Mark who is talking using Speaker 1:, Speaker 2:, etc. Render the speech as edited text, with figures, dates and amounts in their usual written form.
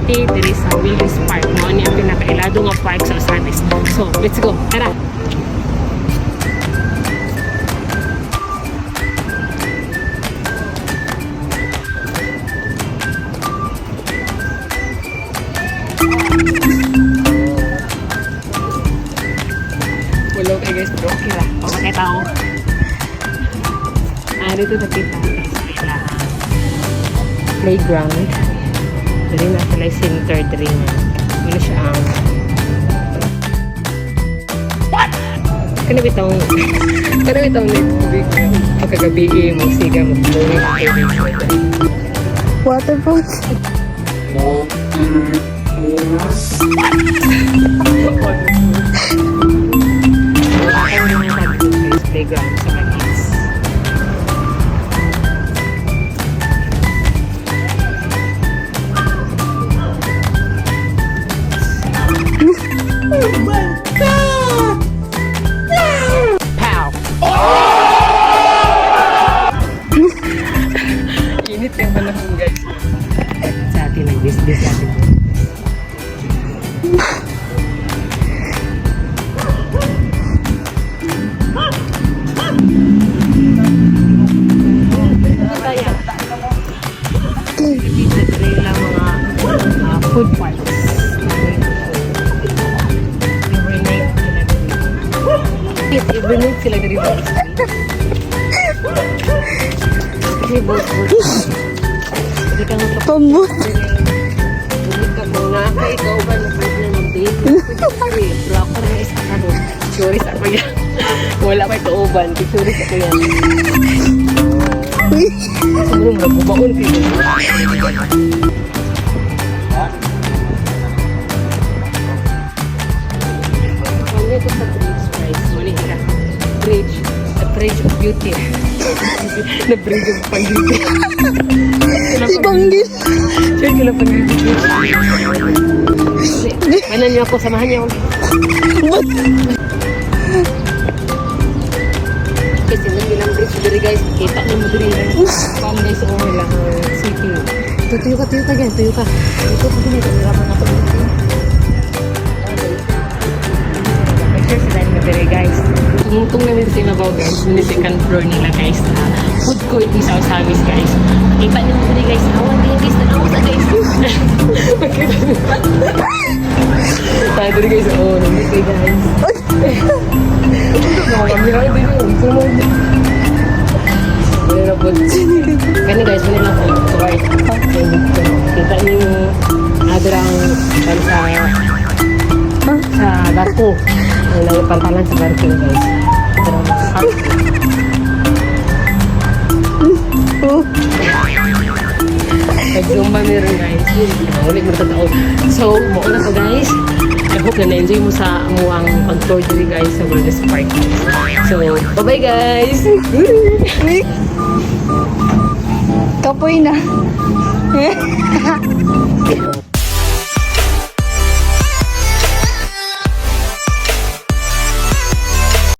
Speaker 1: beauty diri sa Wilderness Park. Mao ni ang pinakailado nga park sa Osamis. So, let's go. Tara. Wala kayo guys, pero okay lang. Pamatay tao. Dito nakita guys, playground. Dari na sila center, dari na. Ano siya ang... What? Kanabitang pagkagabi mo siga mo.
Speaker 2: Waterfalls.
Speaker 1: Playground sa kids.
Speaker 2: Oh my God!
Speaker 1: Pow! Init yung panahon guys. Sa atin nag-bis-bis natin. Food parks. Every night sila dari bawah. Ini bos-bos. Jadi kamu
Speaker 2: Pambut.
Speaker 1: Bulit ka kung naka ikaw ba na pwede na mag-date? Sorry, blocker na isa ka doon. Sorry sa kuya. Wala pa ikauban. Sorry sa kuya. Siguro magbubaon kayo. Ito sa bridge guys. Muli ka. Bridge. The bridge of beauty. The bridge of panggilid.
Speaker 2: Si Panggil.
Speaker 1: Sure, kila panggilid. Manan niyo ako. Samahan niyo ako. Kasi nang bridge dari guys. Kita niyo mo dari guys. Pam guys. Oh, lang. City. Tuyo ka gan. Tuyo ka. Ito po din ito. Niraman ako dito. Sure sila yung mabere guys. Tumutong namin sa ibabaw guys. Yung second floor nila guys. Food court ni sa Osamis guys. Kita niyo mabere guys. Awan kayo guys. Nanawa sa guys. Tayo guys. Oh, nabitay guys. Kami lang din yun. Sunod. Wala na po. Kani guys, wala na po. Sorry. Kita niyo adrang sa barko. Ang nagpantalan sa barko guys. Nag-zumba meron guys. Ulit mo tataon. So, mauna ko guys. I hope na na-enjoy mo sa amuang pag-tour dito guys sa Wilderness Park. So, bye-bye guys!
Speaker 2: Kapoy na.